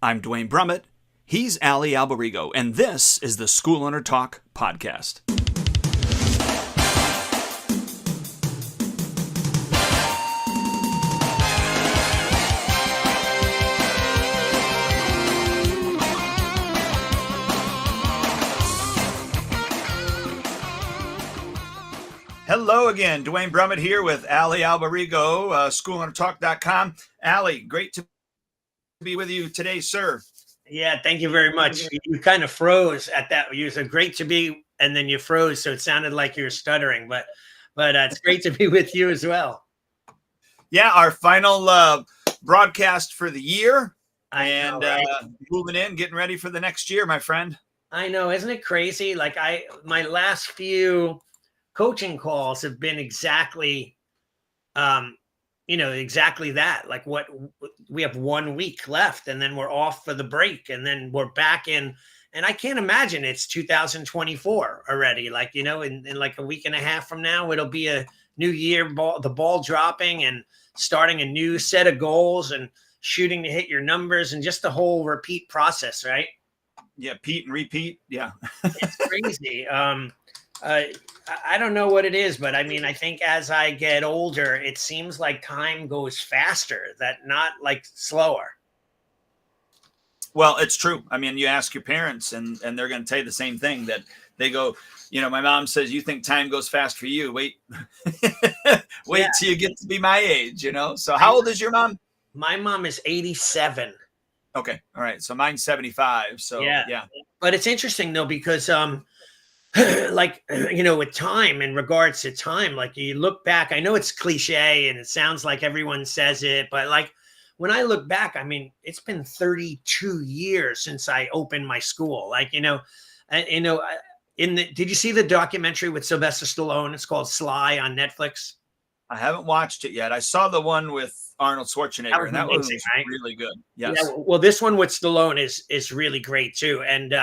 I'm Dwayne Brummett. He's Ali Alberigo, and this is the School Owner Talk podcast. Hello again, Dwayne Brummett here with Ali Alberigo, schoolownertalk.com. Ali, great to be with you today, sir. Yeah, thank you very much. You kind of froze at that. You said great to be, and then you froze, so it sounded like you were stuttering. But it's great to be with you as well. Yeah, our final broadcast for the year, I know, right? Moving in, getting ready for the next year, my friend. I know, isn't it crazy? Like my last few coaching calls have been exactly, exactly that. Like what we have 1 week left, and then we're off for the break, and then we're back in. And I can't imagine it's 2024 already. Like, in like a week and a half from now, it'll be a new year, the ball dropping and starting a new set of goals and shooting to hit your numbers and just the whole repeat process, right? Yeah, Pete and repeat. Yeah. It's crazy. I don't know what it is, but I mean, I think as I get older, it seems like time goes faster, that not like slower. Well, it's true. I mean, you ask your parents and they're going to tell you the same thing, that they go, my mom says, you think time goes fast for you. Wait till you get to be my age, So how old is your mom? My mom is 87. Okay. All right. So mine's 75. So yeah. But it's interesting though, because, with time, in regards to time, like you look back, I know it's cliche and it sounds like everyone says it, but like when I look back, I mean, it's been 32 years since I opened my school. Like, did you see the documentary with Sylvester Stallone? It's called Sly on Netflix. I haven't watched it yet. I saw the one with Arnold Schwarzenegger, and that was right? Really good. Yes. Yeah, well, this one with Stallone is really great too. And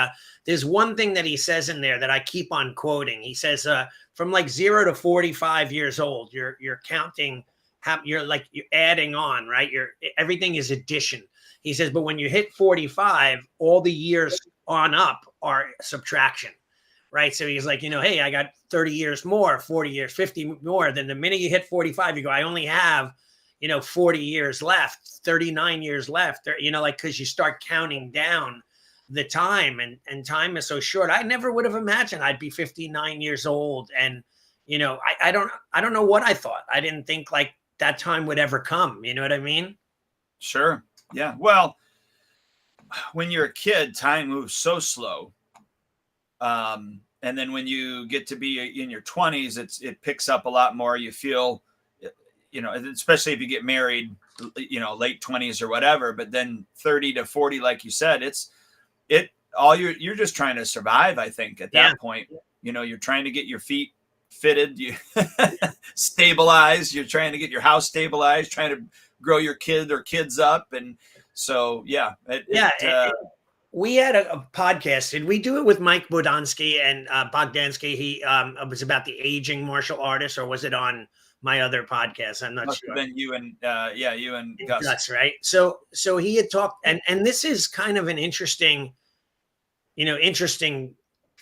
there's one thing that he says in there that I keep on quoting. He says, from like 0 to 45 years old, you're counting, you're adding on, right? Everything is addition. He says, but when you hit 45, all the years on up are subtraction. Right. So he's like, hey, I got 30 years more, 40 years, 50 more. Then the minute you hit 45, you go, I only have, 40 years left, 39 years left, because you start counting down the time, and time is so short. I never would have imagined I'd be 59 years old. And, I don't know what I thought. I didn't think like that time would ever come. You know what I mean? Sure. Yeah. Well, when you're a kid, time moves so slow. And then when you get to be in your 20s, it picks up a lot more. You feel, especially if you get married, late 20s or whatever, but then 30 to 40, like you said, you're just trying to survive. I think at that point, you're trying to get your feet fitted, you stabilized, you're trying to get your house stabilized, trying to grow your kid or kids up. And so, we had a podcast. Did we do it with Mike Bodansky and Bogdansky? He was about the aging martial artist, or was it on my other podcast? I'm not sure. Then you and Gus, right? So he had talked, and this is kind of an interesting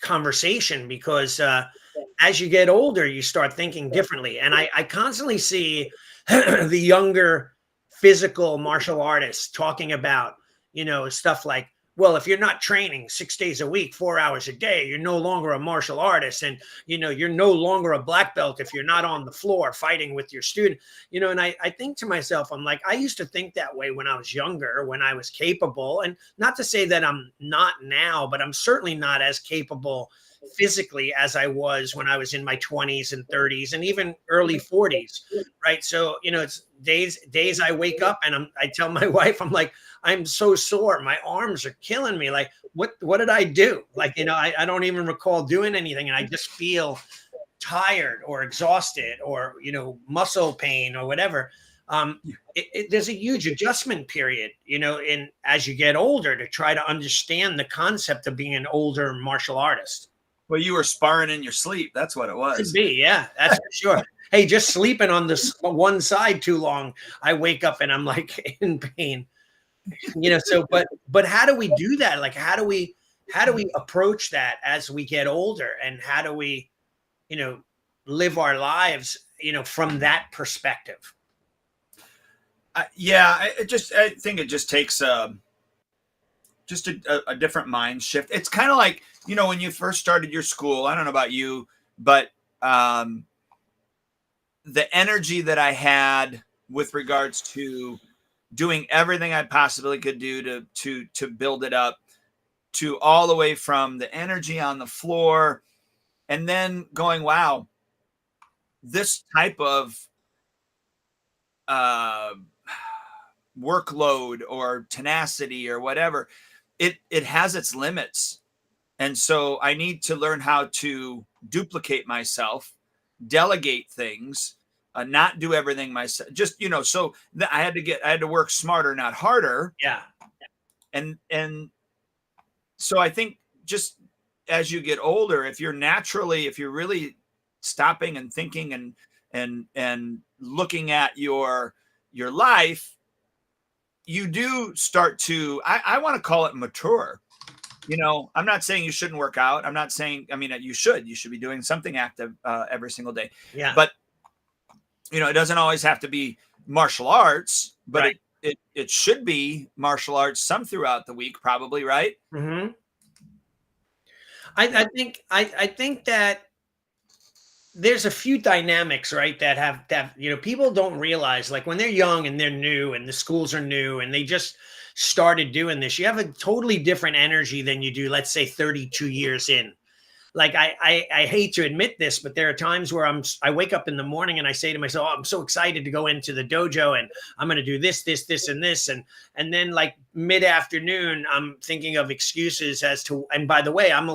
conversation, because as you get older, you start thinking differently. And I constantly see the younger physical martial artists talking about, stuff like, well, if you're not training 6 days a week, 4 hours a day, you're no longer a martial artist. And, you're no longer a black belt if you're not on the floor fighting with your student, and I think to myself, I'm like, I used to think that way when I was younger, when I was capable. And not to say that I'm not now, but I'm certainly not as capable physically as I was when I was in my 20s and 30s and even early 40s. Right. So, it's days I wake up and I tell my wife, I'm like, I'm so sore. My arms are killing me. Like, what did I do? Like, I don't even recall doing anything. And I just feel tired or exhausted or, muscle pain or whatever. There's a huge adjustment period, as you get older, to try to understand the concept of being an older martial artist. Well, you were sparring in your sleep. That's what it was. Could be. Yeah, that's for sure. Hey, just sleeping on this one side too long, I wake up and I'm like in pain. So, but how do we do that? Like, how do we approach that as we get older, and how do we, you know, live our lives, from that perspective? Yeah, I think it just takes just a different mind shift. It's kind of like, when you first started your school. I don't know about you, but the energy that I had with regards to doing everything I possibly could do to build it up, to all the way from the energy on the floor, and then going, wow, this type of uh, workload or tenacity or whatever, it has its limits. And so I need to learn how to duplicate myself, delegate things, not do everything myself. Just, so I had to work smarter, not harder. Yeah. And so I think, just as you get older, if you're really stopping and thinking and looking at your life, you do start to, I want to call it mature. I'm not saying you shouldn't work out. I'm not saying, I mean, you should be doing something active every single day. Yeah. But, it doesn't always have to be martial arts, but Right. it should be martial arts some throughout the week, probably, right? Hmm. I think that there's a few dynamics, right, that people don't realize, like when they're young and they're new and the schools are new and they just started doing this. You have a totally different energy than you do, let's say, 32 years in. Like, I hate to admit this, but there are times where I wake up in the morning and I say to myself, oh, I'm so excited to go into the dojo and I'm going to do this, this, this, and this. And then, like, mid-afternoon, I'm thinking of excuses as to, and by the way, I'm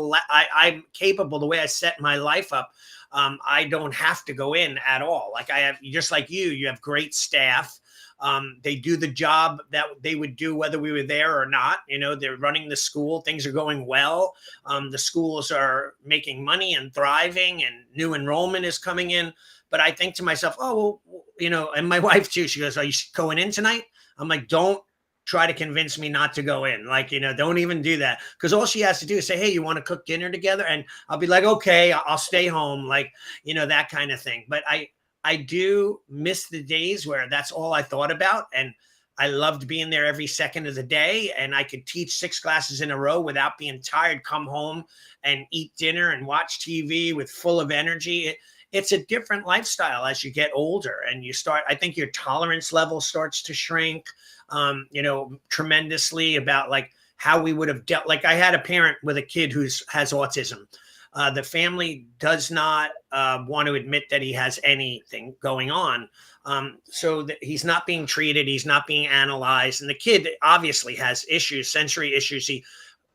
capable, the way I set my life up. I don't have to go in at all. Like, I have, just like you have great staff. They do the job that they would do whether we were there or not. They're running the school. Things are going well. The schools are making money and thriving, and new enrollment is coming in. But I think to myself, oh, well, and my wife too, she goes, are you going in tonight? I'm like, don't try to convince me not to go in. Like, don't even do that. Because all she has to do is say, hey, you want to cook dinner together? And I'll be like, okay, I'll stay home. Like, that kind of thing. But I do miss the days where that's all I thought about. And I loved being there every second of the day. And I could teach 6 classes in a row without being tired, come home and eat dinner and watch TV with full of energy. It's a different lifestyle as you get older and I think your tolerance level starts to shrink, tremendously, about like how we would have dealt. Like, I had a parent with a kid who has autism. The family does not want to admit that he has anything going on. So that he's not being treated. He's not being analyzed. And the kid obviously has issues, sensory issues. He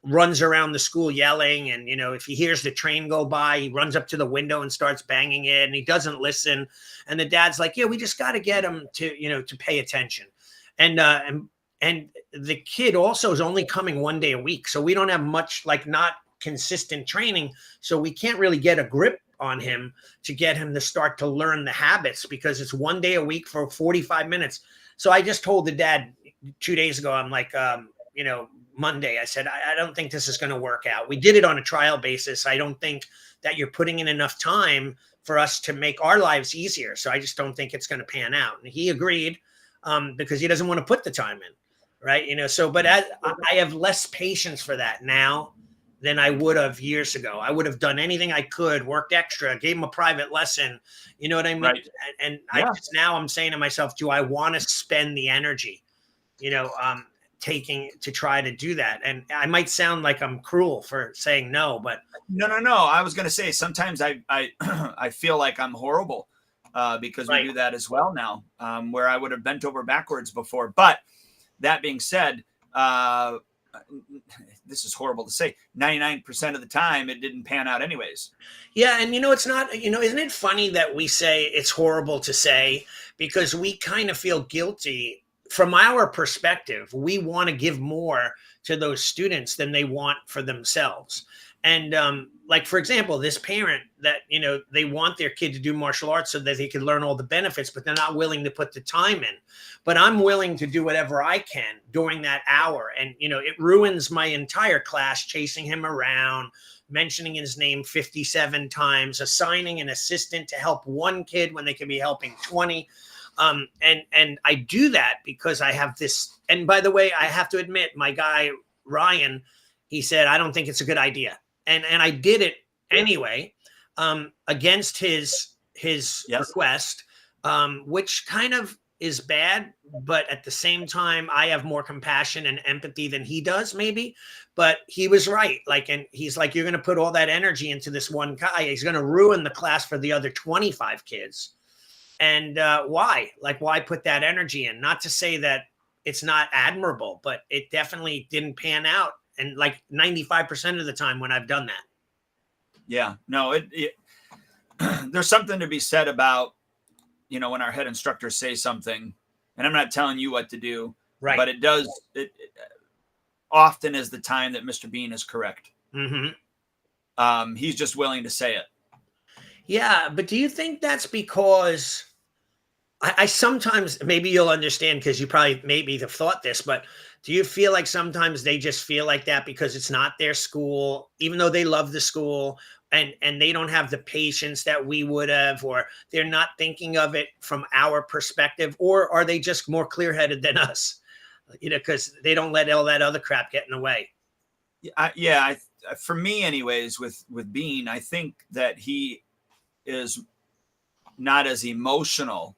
runs around the school yelling. And, if he hears the train go by, he runs up to the window and starts banging it, and he doesn't listen. And the dad's like, yeah, we just got to get him to pay attention. And the kid also is only coming 1 day a week. So we don't have much, like, not consistent training. So we can't really get a grip on him to get him to start to learn the habits, because it's 1 day a week for 45 minutes. So I just told the dad 2 days ago, I'm like, Monday, I said, I don't think this is going to work out. We did it on a trial basis. I don't think that you're putting in enough time for us to make our lives easier. So I just don't think it's going to pan out. And he agreed, because he doesn't want to put the time in. Right. But I have less patience for that now than I would have years ago. I would have done anything I could, worked extra, gave him a private lesson. You know what I mean? Right. And Yeah. now I'm saying to myself, do I want to spend the energy, taking to try to do that? And I might sound like I'm cruel for saying no, but No. I was going to say, sometimes I I feel like I'm horrible because we Right. do that as well now, where I would have bent over backwards before. But that being said, this is horrible to say, 99% of the time it didn't pan out anyways. Yeah, and it's not, isn't it funny that we say it's horrible to say, because we kind of feel guilty from our perspective. We want to give more to those students than they want for themselves. And like, for example, this parent that, they want their kid to do martial arts so that they can learn all the benefits, but they're not willing to put the time in. But I'm willing to do whatever I can during that hour. And, it ruins my entire class, chasing him around, mentioning his name 57 times, assigning an assistant to help one kid when they could be helping 20. And I do that because I have this. And by the way, I have to admit, my guy, Ryan, he said, I don't think it's a good idea. And I did it anyway, against his Yes. request, which kind of is bad. But at the same time, I have more compassion and empathy than he does, maybe. But he was right. Like, and he's like, you're going to put all that energy into this one guy. He's going to ruin the class for the other 25 kids. And why? Like, why put that energy in? Not to say that it's not admirable, but it definitely didn't pan out. And like 95% of the time when I've done that. Yeah, no, there's something to be said about, when our head instructors say something, and I'm not telling you what to do, Right. but it often is the time that Mr. Bean is correct. Mm-hmm. He's just willing to say it. Yeah. But do you think that's because I sometimes, maybe you'll understand because you probably maybe have thought this, but do you feel like sometimes they just feel like that because it's not their school, even though they love the school, and they don't have the patience that we would have, or they're not thinking of it from our perspective, or are they just more clear-headed than us? Because they don't let all that other crap get in the way. For me anyways, with Bean, I think that he is not as emotional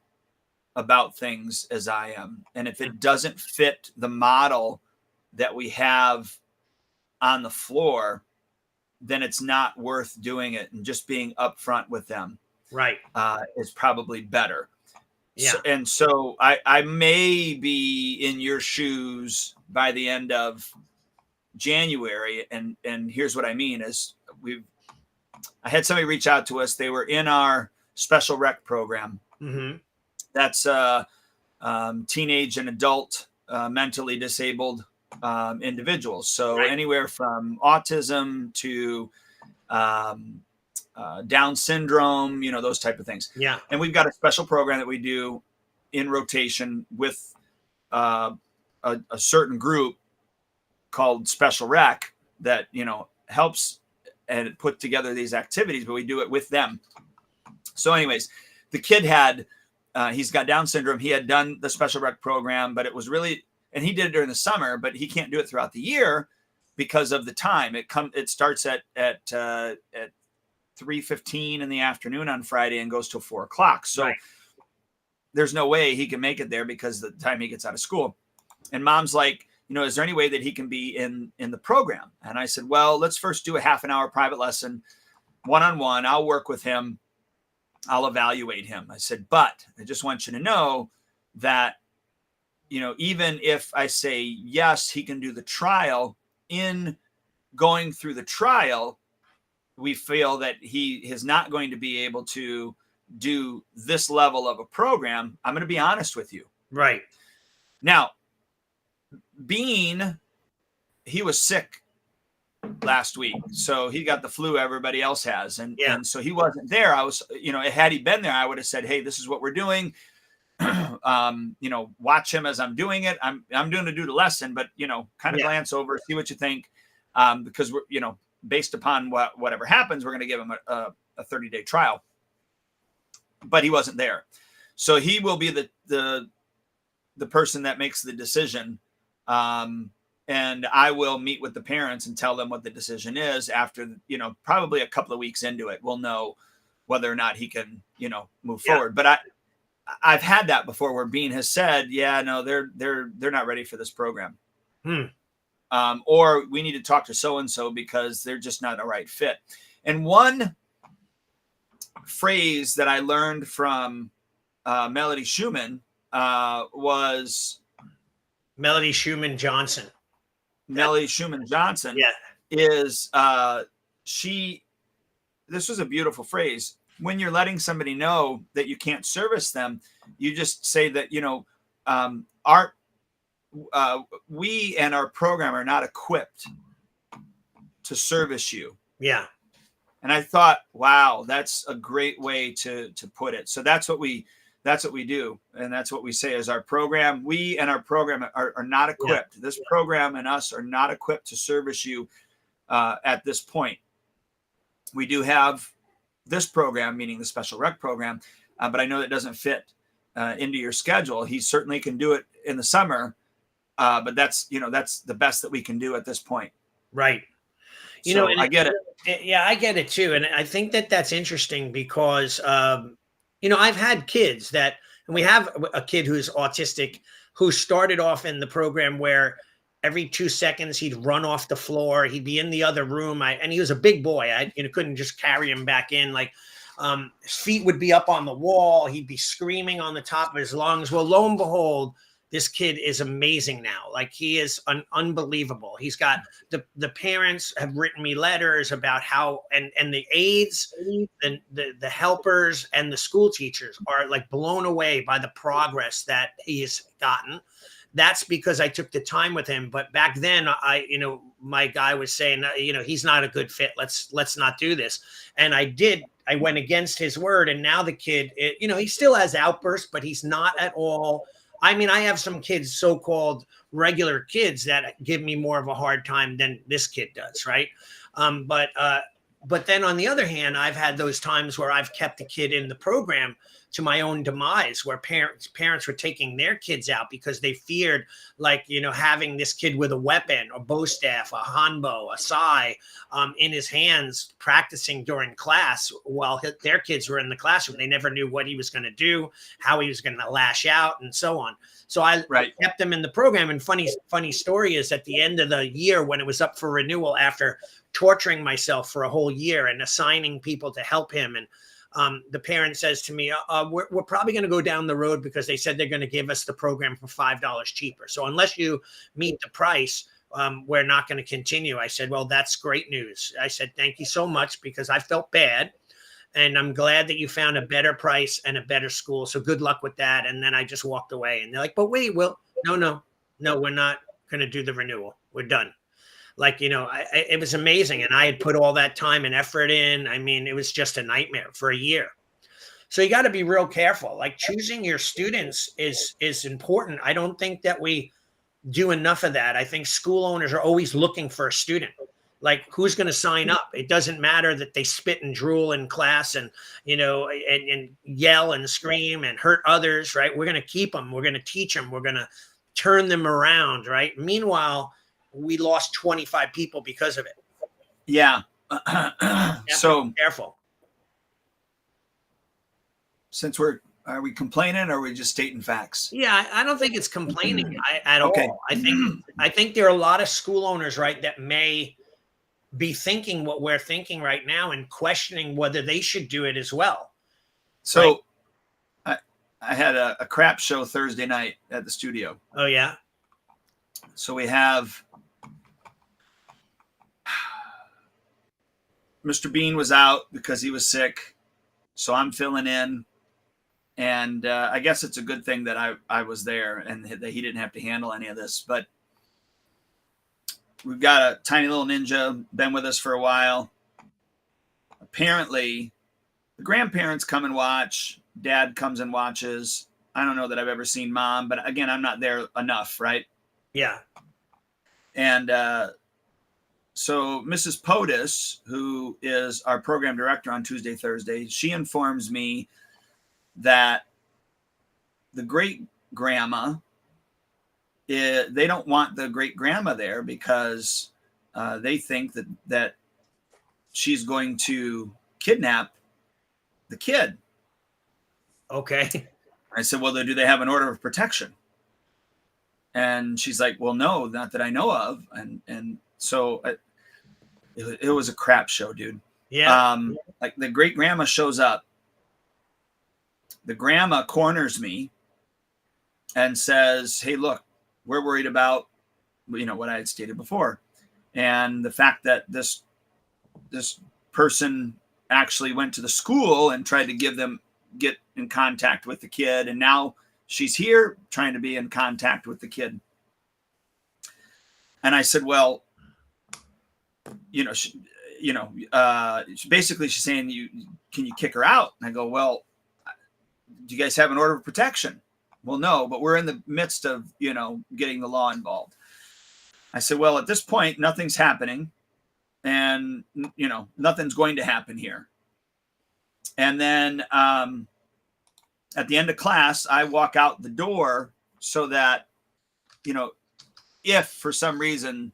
about things as I am. And if it doesn't fit the model that we have on the floor, then it's not worth doing it. And just being upfront with them, right, is probably better. Yeah. So I may be in your shoes by the end of January. And here's what I mean is I had somebody reach out to us. They were in our special rec program. Mm-hmm. That's teenage and adult mentally disabled individuals. So Right. anywhere from autism to Down syndrome, those type of things. Yeah. And we've got a special program that we do in rotation with a certain group called Special Rec that, helps and put together these activities, but we do it with them. So anyways, the kid had, he's got Down syndrome. He had done the special rec program, but it was really, and he did it during the summer, but he can't do it throughout the year because of the time. It starts at 3:15 in the afternoon on Friday and goes till 4:00. So Right. there's no way he can make it there because of the time he gets out of school. And mom's like, is there any way that he can be in the program? And I said, well, let's first do a half an hour private lesson, one-on-one. I'll work with him. I'll evaluate him. I said, but I just want you to know that, even if I say, yes, he can do the trial, in going through the trial, we feel that he is not going to be able to do this level of a program. I'm going to be honest with you. Right. Now, Bean, he was sick last week, so he got the flu everybody else has, and so he wasn't there. I was, had he been there, I would have said, hey, this is what we're doing. Watch him as I'm doing it. I'm doing to do the lesson, but kind of glance over, see what you think, because we're based upon whatever happens, we're going to give him a 30-day trial. But he wasn't there, so he will be the person that makes the decision. And I will meet with the parents and tell them what the decision is after, probably a couple of weeks into it. We'll know whether or not he can, move forward. But I've had that before where Bean has said, yeah, no, they're not ready for this program. Or we need to talk to so-and-so because they're just not a right fit. And one phrase that I learned from Melody Schumann was Melody Schumann Johnson. Melody Schumann Johnson is this was a beautiful phrase. When you're letting somebody know that you can't service them, you just say that, we and our program are not equipped to service you. Yeah. And I thought, wow, that's a great way to put it. So that's what we do, and that's what we say is our program. We and our program are not equipped. Yeah. This program and us are not equipped to service you at this point. We do have this program, meaning the special rec program, but I know that doesn't fit into your schedule. He certainly can do it in the summer, but that's the best that we can do at this point. Right. So I get it. Yeah, I get it too. And I think that that's interesting because, I've had kids and we have a kid who's autistic who started off in the program where every 2 seconds he'd run off the floor. He'd be in the other room. And he was a big boy. I couldn't just carry him back in. Like his feet would be up on the wall. He'd be screaming on the top of his lungs. Well, lo and behold, this kid is amazing now. Like he is unbelievable. He's got the parents have written me letters about how, and the aides and the helpers and the school teachers are like blown away by the progress that he has gotten. That's because I took the time with him. But back then my guy was saying, he's not a good fit. Let's not do this. And I went against his word. And now the kid, he still has outbursts, but he's not at all. I mean, I have some kids, so-called regular kids, that give me more of a hard time than this kid does, right? But then on the other hand, I've had those times where I've kept the kid in the program to my own demise, where parents were taking their kids out because they feared, having this kid with a weapon, a bow staff, a hanbo, a sai in his hands, practicing during class while their kids were in the classroom. They never knew what he was going to do, how he was going to lash out, and so on. So I kept them in the program. And funny story is, at the end of the year, when it was up for renewal, after torturing myself for a whole year and assigning people to help him, and the parent says to me, we're probably going to go down the road because they said they're going to give us the program for $5 cheaper. So unless you meet the price, we're not going to continue. I said, well, that's great news. I said, thank you so much, because I felt bad. And I'm glad that you found a better price and a better school. So good luck with that. And then I just walked away. And they're like, but wait, no, we're not going to do the renewal. We're done. It was amazing. And I had put all that time and effort in. I mean, it was just a nightmare for a year. So you got to be real careful. Like, choosing your students is important. I don't think that we do enough of that. I think school owners are always looking for a student. Like, who's going to sign up? It doesn't matter that they spit and drool in class and yell and scream and hurt others, right? We're going to keep them. We're going to teach them. We're going to turn them around, right? Meanwhile, we lost 25 people because of it. Yeah. So careful. Since are we complaining, or are we just stating facts? Yeah, I don't think it's complaining at all. I think there are a lot of school owners, right, that may be thinking what we're thinking right now and questioning whether they should do it as well. So right? I had a crap show Thursday night at the studio. Oh, yeah. So we have Mr. Bean was out because he was sick. So I'm filling in. And I guess it's a good thing that I was there and that he didn't have to handle any of this. But we've got a tiny little ninja, been with us for a while. Apparently, the grandparents come and watch. Dad comes and watches. I don't know that I've ever seen Mom, but again, I'm not there enough, right? Yeah. And so Mrs. POTUS, who is our program director on Tuesday, Thursday, she informs me that the great grandma, they don't want the great grandma there because they think that she's going to kidnap the kid. Okay. I said, well, do they have an order of protection? And she's like, well, no, not that I know of. And so it was a crap show, dude. Yeah. Like, the great grandma shows up. The grandma corners me and says, hey, look, we're worried about, what I had stated before. And the fact that this person actually went to the school and tried to get in contact with the kid. And now she's here trying to be in contact with the kid. And I said, well, basically she's saying, can you kick her out? And I go, well, do you guys have an order of protection? Well, no, but we're in the midst of, getting the law involved. I said, well, at this point, nothing's happening and, nothing's going to happen here. And then at the end of class, I walk out the door so that, if for some reason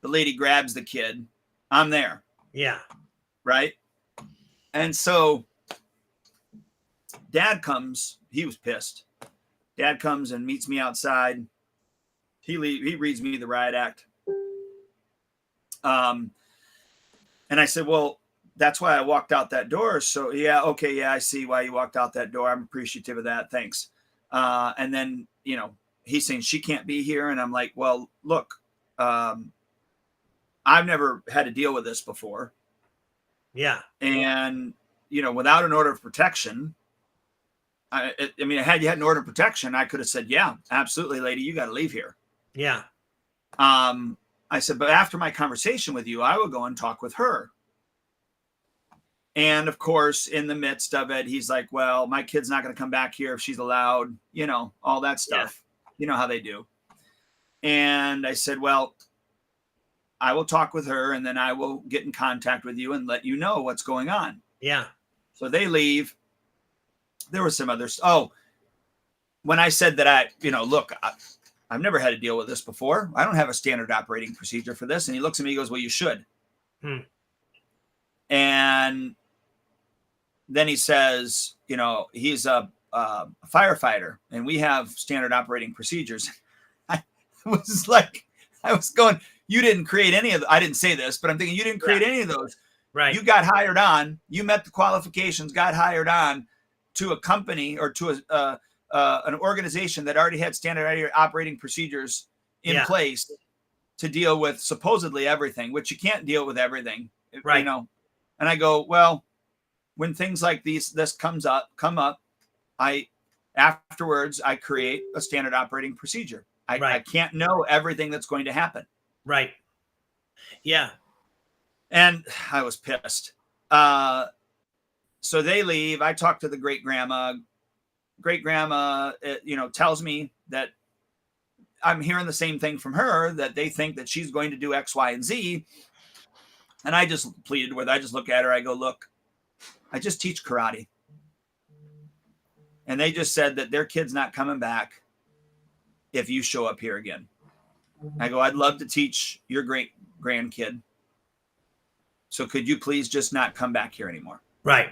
the lady grabs the kid, I'm there. Yeah. Right. And so Dad comes, he was pissed. Dad comes and meets me outside. He reads me the riot act. And I said, well, that's why I walked out that door. So yeah, okay, yeah, I see why you walked out that door. I'm appreciative of that. Thanks. And then, he's saying she can't be here. And I'm like, well, look, I've never had to deal with this before. Yeah. And, without an order of protection, had you had an order of protection, I could have said, yeah, absolutely, lady, you got to leave here. Yeah. I said, but after my conversation with you, I will go and talk with her. And of course, in the midst of it, he's like, well, my kid's not going to come back here if she's allowed, all that stuff. Yeah. You know how they do. And I said, well, I will talk with her and then I will get in contact with you and let you know what's going on. Yeah. So they leave. There was some others. Oh, when I said that look, I've never had to deal with this before. I don't have a standard operating procedure for this. And he looks at me, he goes, well, you should. And then he says, he's a firefighter and we have standard operating procedures. I was going, you didn't create any of I didn't say this, but I'm thinking you didn't create any of those. Right. You got hired on, you met the qualifications, got hired on to a company or to an organization that already had standard operating procedures in place to deal with supposedly everything, which you can't deal with everything. Right. And I go, well, when things like this come up, afterwards, I create a standard operating procedure. I can't know everything that's going to happen. Right. Yeah. And I was pissed. So they leave. I talk to the great grandma. Great grandma, tells me that I'm hearing the same thing from her, that they think that she's going to do X, Y, and Z. And I just pleaded with her. I just look at her. I go, look, I just teach karate. And they just said that their kid's not coming back if you show up here again. I go, I'd love to teach your great grandkid. So could you please just not come back here anymore? Right.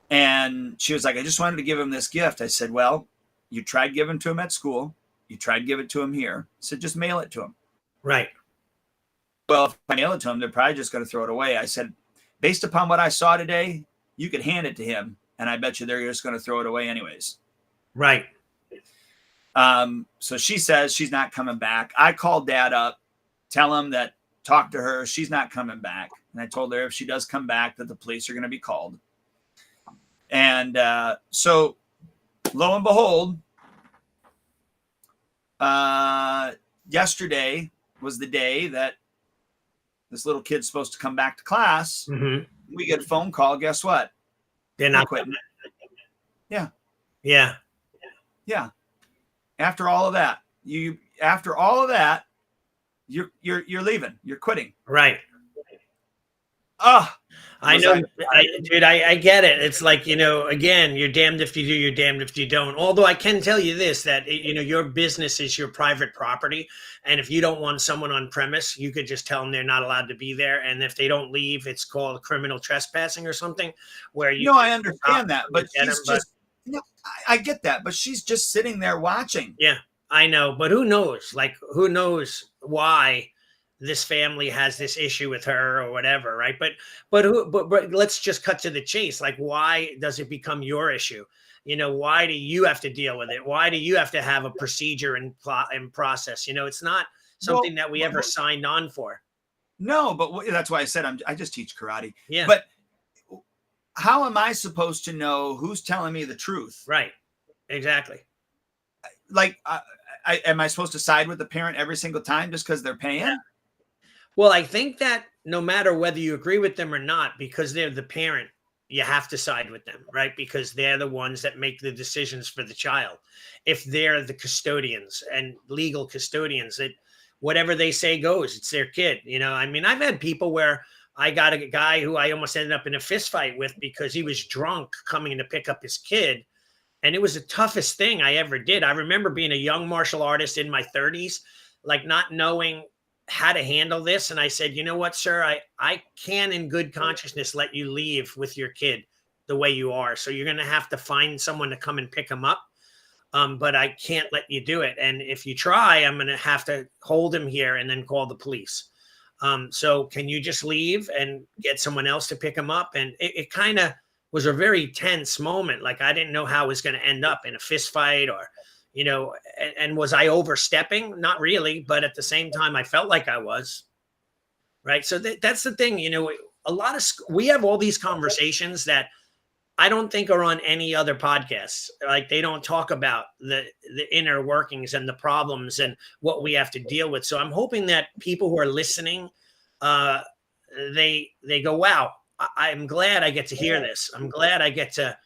And she was like, I just wanted to give him this gift. I said, well, you tried giving to him at school. You tried to give it to him here. I said, just mail it to him. Right. Well, if I mail it to him, they're probably just going to throw it away. I said, based upon what I saw today, you could hand it to him. And I bet you they're just going to throw it away anyways. Right. So she says she's not coming back. I called Dad up, tell him that, talk to her. She's not coming back. And I told her if she does come back, that the police are going to be called. And so lo and behold, yesterday was the day that this little kid's supposed to come back to class. Mm-hmm. We get a phone call. Guess what? They're not quitting. Yeah. Yeah. Yeah. After all of that, you're leaving. You're quitting. Right. Oh, I know, dude, I get it. It's like, again, you're damned if you do, you're damned if you don't. Although I can tell you this, that, your business is your private property. And if you don't want someone on premise, you could just tell them they're not allowed to be there. And if they don't leave, it's called criminal trespassing or something where you. No, I understand that, but I get that, but she's just sitting there watching. Yeah, I know. But who knows? Like, who knows why this family has this issue with her or whatever, right? But let's just cut to the chase. Like, why does it become your issue? Why do you have to deal with it? Why do you have to have a procedure and process? It's not something that we ever signed on for. No, but that's why I said I just teach karate. Yeah. But how am I supposed to know who's telling me the truth? Right. Exactly. Like, am I supposed to side with the parent every single time just because they're paying? Yeah. Well, I think that no matter whether you agree with them or not, because they're the parent, you have to side with them, right? Because they're the ones that make the decisions for the child. If they're the custodians and legal custodians, that whatever they say goes, it's their kid. I mean, I've had people where I got a guy who I almost ended up in a fist fight with because he was drunk coming to pick up his kid. And it was the toughest thing I ever did. I remember being a young martial artist in my 30s, like not knowing how to handle this. And I said, you know what, sir, I can in good consciousness let you leave with your kid the way you are. So you're going to have to find someone to come and pick him up. But I can't let you do it. And if you try, I'm going to have to hold him here and then call the police. So can you just leave and get someone else to pick him up? And it kind of was a very tense moment. Like I didn't know how it was going to end up in a fist fight or, and was I overstepping? Not really, but at the same time, I felt like I was. Right. So that's the thing, a lot of, we have all these conversations that I don't think are on any other podcasts. Like they don't talk about the inner workings and the problems and what we have to deal with. So I'm hoping that people who are listening, they go, wow, I'm glad I get to hear this. I'm glad I get to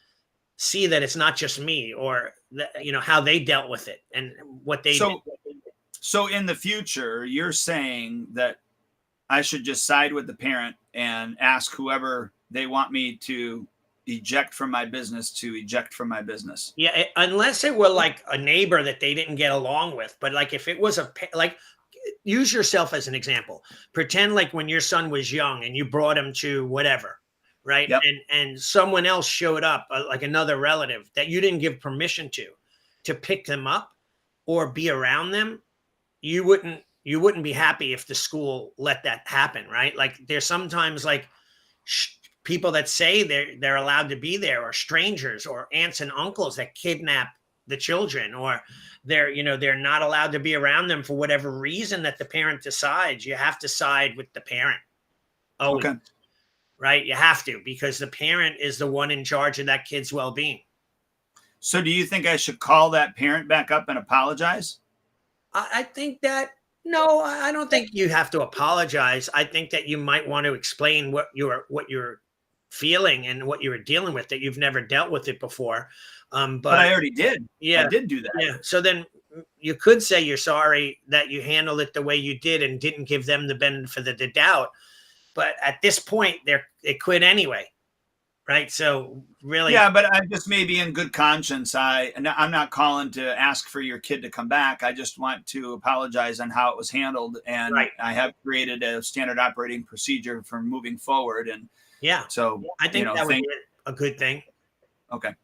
see that it's not just me, or how they dealt with it and what they did. So in the future, you're saying that I should just side with the parent and ask whoever they want me to eject from my business to eject from my business. Yeah, unless it were like a neighbor that they didn't get along with. But like if it was use yourself as an example. Pretend like when your son was young and you brought him to whatever, right? Yep. And someone else showed up, like another relative that you didn't give permission to pick them up or be around them. You wouldn't be happy if the school let that happen, right? Like there's sometimes like people that say they're allowed to be there, or strangers or aunts and uncles that kidnap the children, or they're not allowed to be around them for whatever reason that the parent decides. You have to side with the parent. Oh, okay. Right. You have to, because the parent is the one in charge of that kid's well-being. So do you think I should call that parent back up and apologize? I think that, no, I don't think you have to apologize. I think that you might want to explain what you're feeling and what you were dealing with, that you've never dealt with it before. But I already did. Yeah. I did do that. Yeah. So then you could say you're sorry that you handled it the way you did and didn't give them the benefit of the doubt. But at this point, they quit anyway. Right. So really. Yeah, but I just maybe in good conscience, I'm not calling to ask for your kid to come back. I just want to apologize on how it was handled. And right. I have created a standard operating procedure for moving forward. And yeah, so I think that would be a good thing. Okay.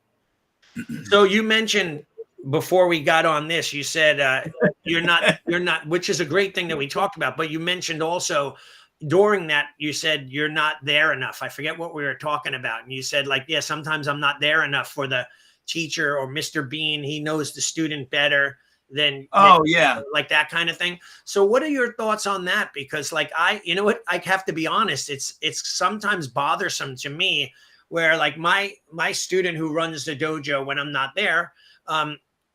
So you mentioned before we got on this, you said you're not, which is a great thing that we talked about, but you mentioned also during that, you said you're not there enough. I forget what we were talking about. And you said like, yeah, sometimes I'm not there enough for the teacher or Mr. Bean. He knows the student better than like that kind of thing. So what are your thoughts on that? Because like I have to be honest, it's sometimes bothersome to me where like my student who runs the dojo, when I'm not there,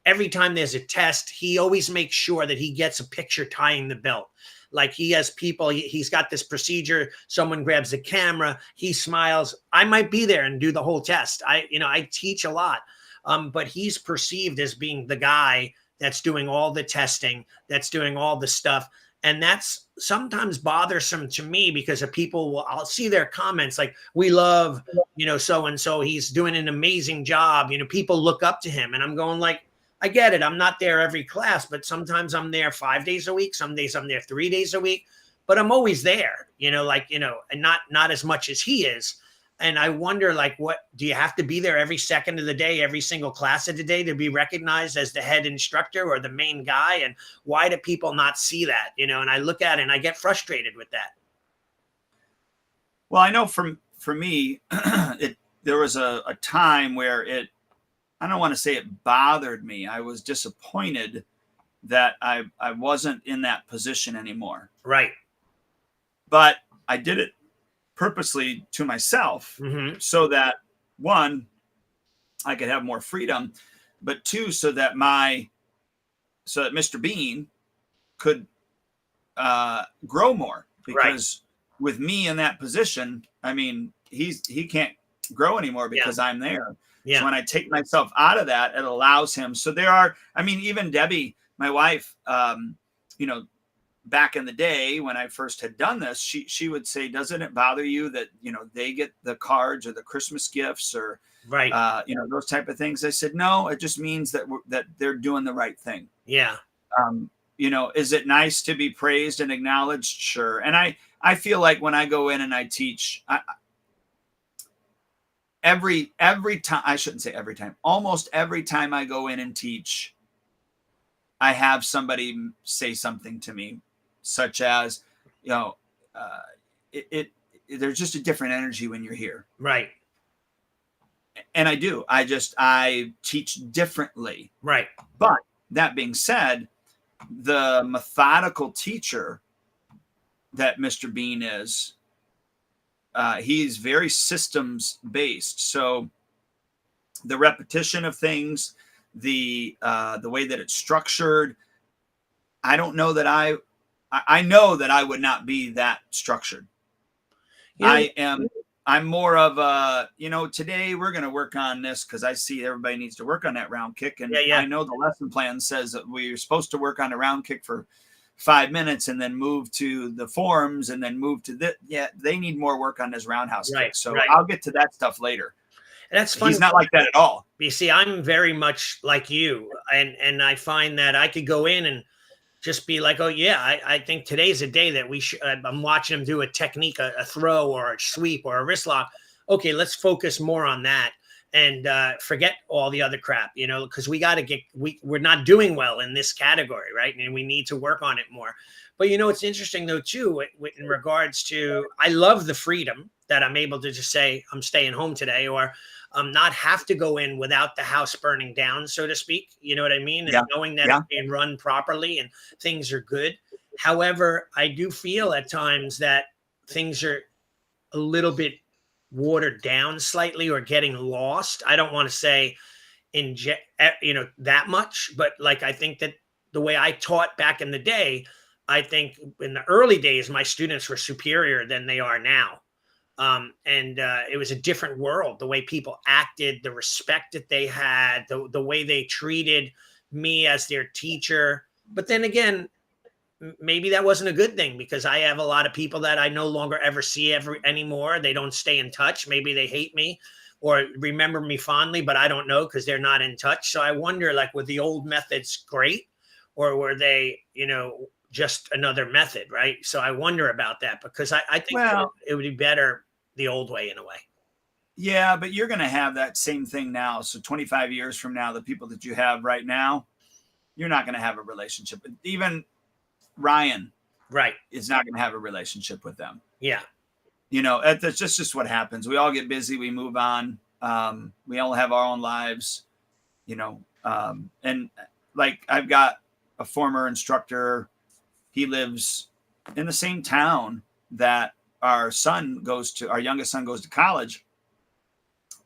every time there's a test, he always makes sure that he gets a picture tying the belt. Like he has people, he's got this procedure. Someone grabs the camera, he smiles. I might be there and do the whole test. I teach a lot, but he's perceived as being the guy that's doing all the testing, that's doing all the stuff. And that's sometimes bothersome to me because of people, I'll see their comments like, we love, so-and-so, he's doing an amazing job. People look up to him, and I'm going like, I get it. I'm not there every class, but sometimes I'm there 5 days a week. Some days I'm there 3 days a week, but I'm always there, and not as much as he is. And I wonder, like, what do you have to be there every second of the day, every single class of the day to be recognized as the head instructor or the main guy? And why do people not see that? And I look at it and I get frustrated with that. Well, I know for me, there was a time where I don't want to say it bothered me. I was disappointed that I wasn't in that position anymore. Right. But I did it purposely to myself, so that one, I could have more freedom, but two, so that Mr. Bean could grow more, because with me in that position, I mean, he can't grow anymore because I'm there. So when I take myself out of that, it allows him. So there are, I mean, even Debbie, my wife, you know, back in the day when I first had done this, she would say, doesn't it bother you that, you know, they get the cards or the Christmas gifts or, you know, those type of things? I said, no, it just means that that they're doing the right thing. Yeah. You know, is it nice to be praised and acknowledged? Sure. And I feel like when I go in and I teach, every time, I shouldn't say every time, almost every time I go in and teach, I have somebody say something to me, such as, you know, there's just a different energy when you're here. Right. And I teach differently. Right. But that being said, the methodical teacher that Mr. Bean is, he's very systems based. So the repetition of things, the way that it's structured, I don't know that I know that I would not be that structured. I'm more of a, you know, today we're going to work on this because I see everybody needs to work on that round kick. And I know the lesson plan says that we're supposed to work on a round kick for 5 minutes and then move to the forms and then move to this. Yeah, they need more work on this roundhouse kick. So I'll get to that stuff later. And that's funny. He's not like that at all. You see, I'm very much like you. And I find that I could go in and just be like, oh, yeah, I think today's a day that we should. I'm watching him do a technique, a throw or a sweep or a wrist lock. Okay, let's focus more on that and forget all the other crap, you know, because we're not doing well in this category, right? And we need to work on it more. But, you know, it's interesting, though, too, in regards to, I love the freedom that I'm able to just say, I'm staying home today, or not have to go in without the house burning down, so to speak. You know what I mean? And knowing that it's being run properly and things are good. However, I do feel at times that things are a little bit watered down slightly or getting lost. I don't want to say that much, but like, I think that the way I taught back in the day, I think in the early days, my students were superior than they are now. It was a different world, the way people acted, the respect that they had, the way they treated me as their teacher. But then again, maybe that wasn't a good thing, because I have a lot of people that I no longer ever see anymore. They don't stay in touch. Maybe they hate me or remember me fondly, but I don't know, because they're not in touch. So I wonder, like, were the old methods great, or were they, you know, just another method, right? So I wonder about that, because I think it would be better the old way in a way. Yeah, but you're going to have that same thing now. So 25 years from now, the people that you have right now, you're not going to have a relationship. Even Ryan, is not going to have a relationship with them. Yeah. You know, that's just what happens. We all get busy. We move on. We all have our own lives, you know. And like, I've got a former instructor. He lives in the same town that our youngest son goes to college.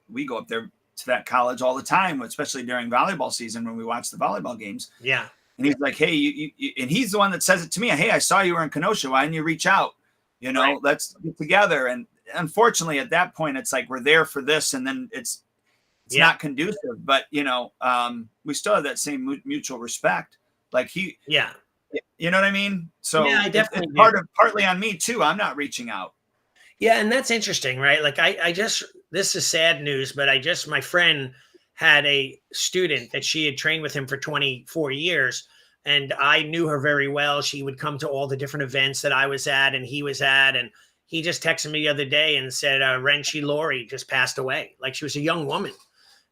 We go up there to that college all the time, especially during volleyball season when we watch the volleyball games. Yeah. And he's like, hey, you and he's the one that says it to me. Hey, I saw you were in Kenosha. Why didn't you reach out? You know, let's get together. And unfortunately, at that point, it's like, we're there for this. And then it's not conducive, but you know, we still have that same mutual respect. Like you know what I mean? So I definitely it's partly on me too. I'm not reaching out. Yeah. And that's interesting, right? Like this is sad news, but my friend had a student that she had trained with him for 24 years. And I knew her very well. She would come to all the different events that I was at and he was at. And he just texted me the other day and said, Renshi Laurie just passed away. Like, she was a young woman.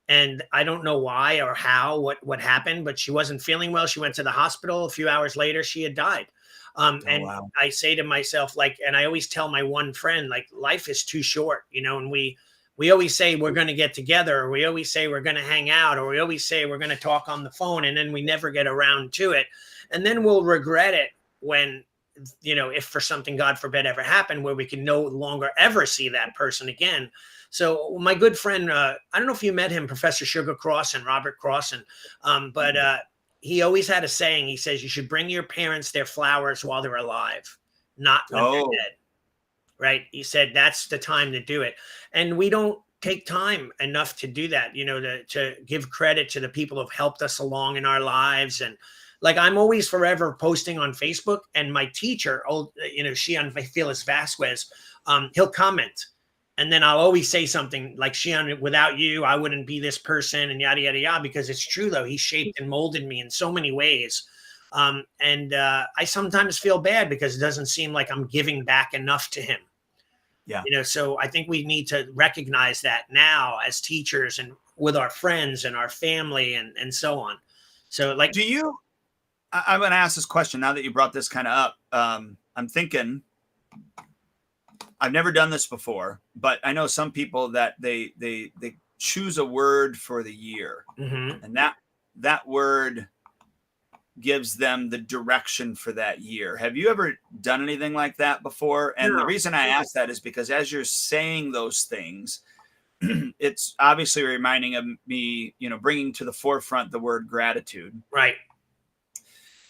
And I don't know why or how, what happened, but she wasn't feeling well. She went to the hospital. A few hours later, she had died. Wow. I say to myself, like, and I always tell my one friend, like, life is too short, you know, and we always say we're going to get together, or we always say we're going to hang out, or we always say we're going to talk on the phone, and then we never get around to it. And then we'll regret it when, you know, if for something, God forbid, ever happened where we can no longer ever see that person again. So my good friend, I don't know if you met him, Professor Sugar Crossan, Robert Crossan, but he always had a saying. He says, you should bring your parents their flowers while they're alive, not when they're dead. right? He said that's the time to do it. And we don't take time enough to do that, to give credit to the people who've helped us along in our lives. And like, I'm always forever posting on Facebook, and my teacher, Shion Felix Vasquez, he'll comment. And then I'll always say something like, Shion, without you, I wouldn't be this person, and yada, yada, yada, because it's true, though. He shaped and molded me in so many ways. I sometimes feel bad because it doesn't seem like I'm giving back enough to him. Yeah. So I think we need to recognize that now as teachers and with our friends and our family and so on. So like, I'm going to ask this question now that you brought this kind of up. I'm thinking, I've never done this before, but I know some people that they choose a word for the year, and that word gives them the direction for that year. Have you ever done anything like that before? And the reason I ask that is because as you're saying those things, it's obviously reminding of me, bringing to the forefront the word gratitude. Right.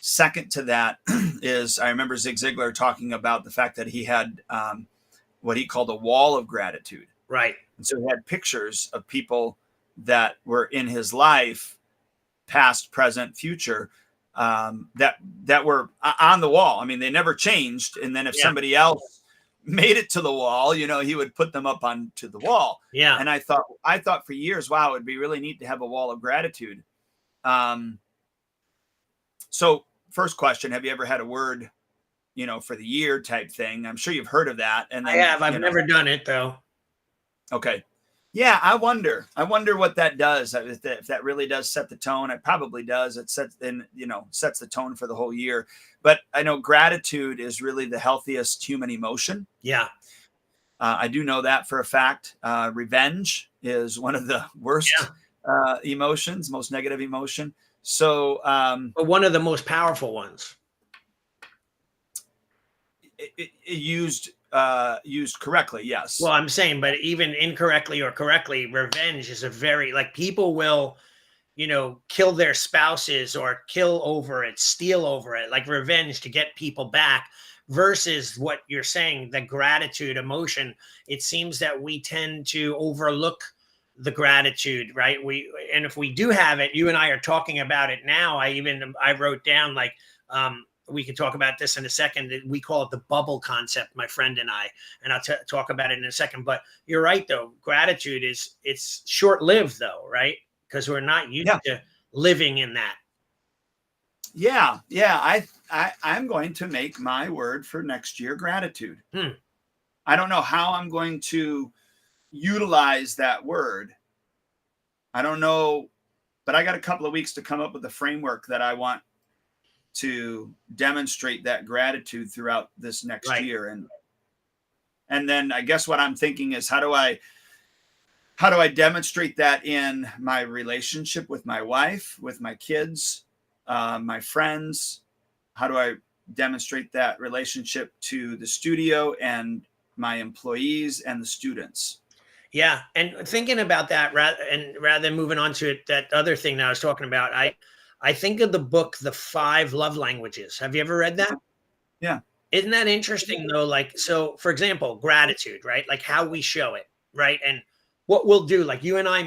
Second to that is I remember Zig Ziglar talking about the fact that he had what he called a wall of gratitude. Right. And so he had pictures of people that were in his life, past, present, future, that were on the wall. I mean, they never changed. And then if somebody else made it to the wall, he would put them up onto the wall. Yeah. And I thought for years, wow, it would be really neat to have a wall of gratitude. So first question, have you ever had a word, for the year type thing? I'm sure you've heard of that. And then, I have. I've never done it though. Okay. Yeah, I wonder what that does. If that really does set the tone. It probably does. It sets the tone for the whole year. But I know gratitude is really the healthiest human emotion. Yeah. I do know that for a fact. Revenge is one of the worst emotions, most negative emotion. So, but one of the most powerful ones. It used correctly, yes. Well, I'm saying, but even incorrectly or correctly, revenge is a very, like, people will, kill their spouses or kill over it, steal over it, like revenge to get people back, versus what you're saying, the gratitude emotion. It seems that we tend to overlook the gratitude, right? And if we do have it, you and I are talking about it now. I wrote down, like, we can talk about this in a second. We call it the bubble concept, my friend and I'll talk about it in a second. But you're right, though. Gratitude it's short-lived, though, right? Because we're not used to living in that. Yeah. I'm going to make my word for next year gratitude. I don't know how I'm going to utilize that word. I don't know, but I got a couple of weeks to come up with a framework that I want to demonstrate that gratitude throughout this next year. And then I guess what I'm thinking is how do I demonstrate that in my relationship with my wife, with my kids, my friends? How do I demonstrate that relationship to the studio and my employees and the students? Yeah. And thinking about that, rather than moving on to it, that other thing that I was talking about, I think of the book, The 5 Love Languages. Have you ever read that? Yeah. Isn't that interesting, though? Like, so for example, gratitude, right? Like how we show it, right? And what we'll do, like you and I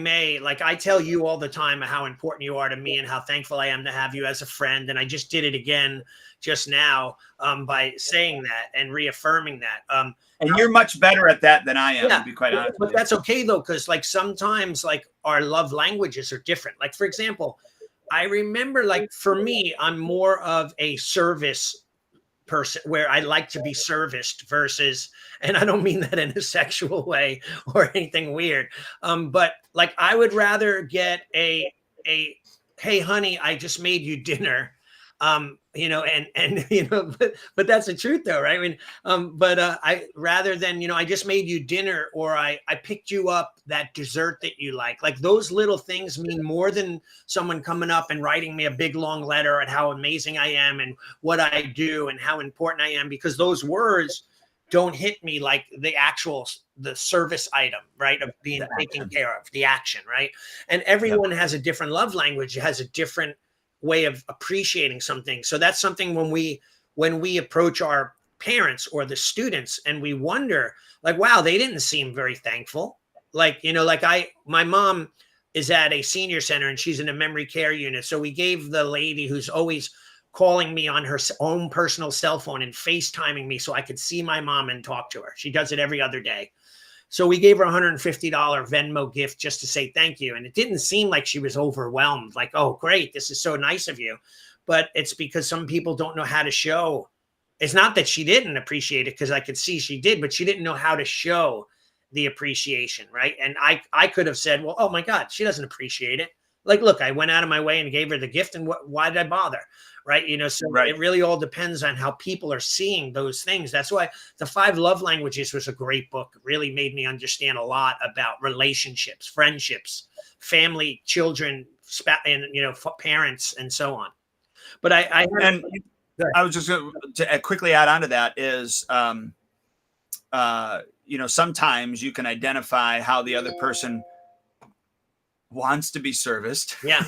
I tell you all the time how important you are to me and how thankful I am to have you as a friend. And I just did it again just now by saying that and reaffirming that. And you're much better at that than I am, to be quite honest. But that's okay, though, because like sometimes like our love languages are different. Like, for example, I remember, like, for me, I'm more of a service person where I like to be serviced versus, and I don't mean that in a sexual way or anything weird. But like, I would rather get a, hey, honey, I just made you dinner. But that's the truth, though, right? I mean, I rather than, I just made you dinner, or I picked you up that dessert that you like those little things mean more than someone coming up and writing me a big long letter at how amazing I am and what I do and how important I am, because those words don't hit me like the service item, right? Of being taken care of, the action, right? And everyone has a different love language, has a different way of appreciating something. So that's something when we approach our parents or the students, and we wonder, like, wow, they didn't seem very thankful. Like, like my mom is at a senior center and she's in a memory care unit. So we gave the lady who's always calling me on her own personal cell phone and FaceTiming me so I could see my mom and talk to her. She does it every other day. So we gave her $150 Venmo gift just to say thank you. And it didn't seem like she was overwhelmed, like, oh, great, this is so nice of you. But it's because some people don't know how to show. It's not that she didn't appreciate it, because I could see she did, but she didn't know how to show the appreciation, right? And I could have said, well, oh my God, she doesn't appreciate it. Like, look, I went out of my way and gave her the gift, and why did I bother? Right. So Right. It really all depends on how people are seeing those things. That's why The 5 Love Languages was a great book. It really made me understand a lot about relationships, friendships, family, children, and, parents, and so on. But I was just going to quickly add on to that is, sometimes you can identify how the other person wants to be serviced. Yeah.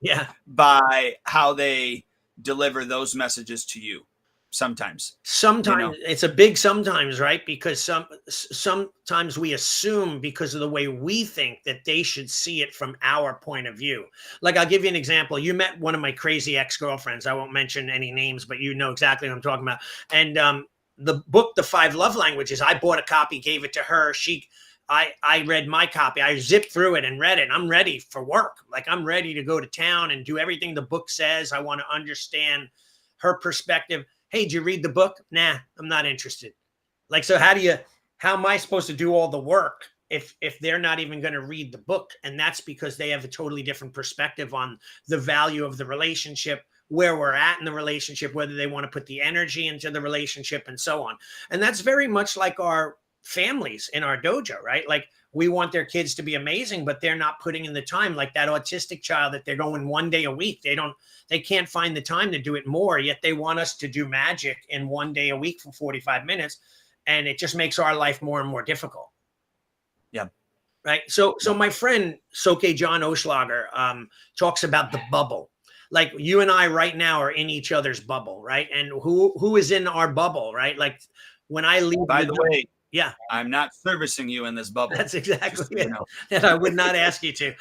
Yeah. By how they deliver those messages to you. Sometimes it's a big sometimes, right? Because sometimes we assume, because of the way we think, that they should see it from our point of view. Like, I'll give you an example. You met one of my crazy ex-girlfriends. I won't mention any names, but you know exactly what I'm talking about. And the book, The 5 Love Languages, I bought a copy, gave it to her. I read my copy. I zipped through it and read it. I'm ready for work. Like, I'm ready to go to town and do everything the book says. I want to understand her perspective. Hey, did you read the book? Nah, I'm not interested. Like, so how am I supposed to do all the work if they're not even going to read the book? And that's because they have a totally different perspective on the value of the relationship, where we're at in the relationship, whether they want to put the energy into the relationship, and so on. And that's very much like our families in our dojo, right? Like, we want their kids to be amazing, but they're not putting in the time. Like that autistic child that they're going 1 day a week. They can't find the time to do it more, yet they want us to do magic in 1 day a week for 45 minutes. And it just makes our life more and more difficult. Yeah. Right. So my friend, Soke John Oschlager, talks about the bubble. Like, you and I right now are in each other's bubble, right? And who is in our bubble, right? Like, when I leave. By the way, yeah, I'm not servicing you in this bubble. That's exactly it. And I would not ask you to.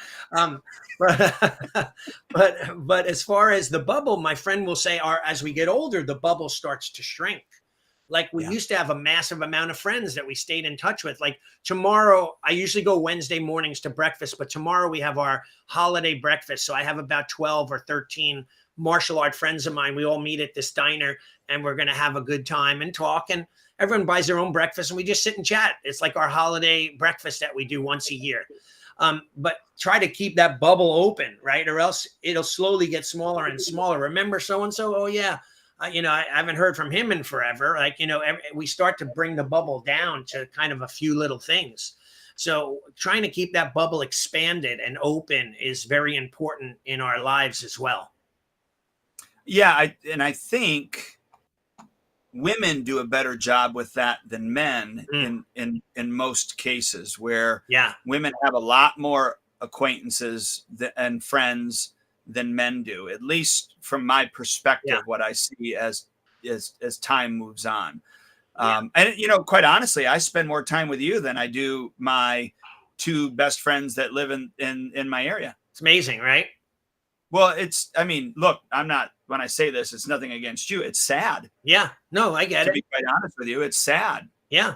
But as far as the bubble, my friend will say, as we get older, the bubble starts to shrink. Like, we used to have a massive amount of friends that we stayed in touch with. Like, tomorrow, I usually go Wednesday mornings to breakfast, but tomorrow we have our holiday breakfast. So I have about 12 or 13 martial art friends of mine. We all meet at this diner, and we're going to have a good time and talk. And everyone buys their own breakfast, and we just sit and chat. It's like our holiday breakfast that we do once a year. But try to keep that bubble open, right? Or else it'll slowly get smaller and smaller. Remember so-and-so? Oh, yeah. I haven't heard from him in forever. Like, we start to bring the bubble down to kind of a few little things. So trying to keep that bubble expanded and open is very important in our lives as well. Yeah. I think women do a better job with that than men in most cases, where women have a lot more acquaintances and friends than men do, at least from my perspective, what I see as time moves on. And, quite honestly, I spend more time with you than I do my 2 best friends that live in my area. It's amazing, right? Well, look, when I say this, it's nothing against you. It's sad. Yeah, no, I get it. To be quite honest with you, it's sad. Yeah,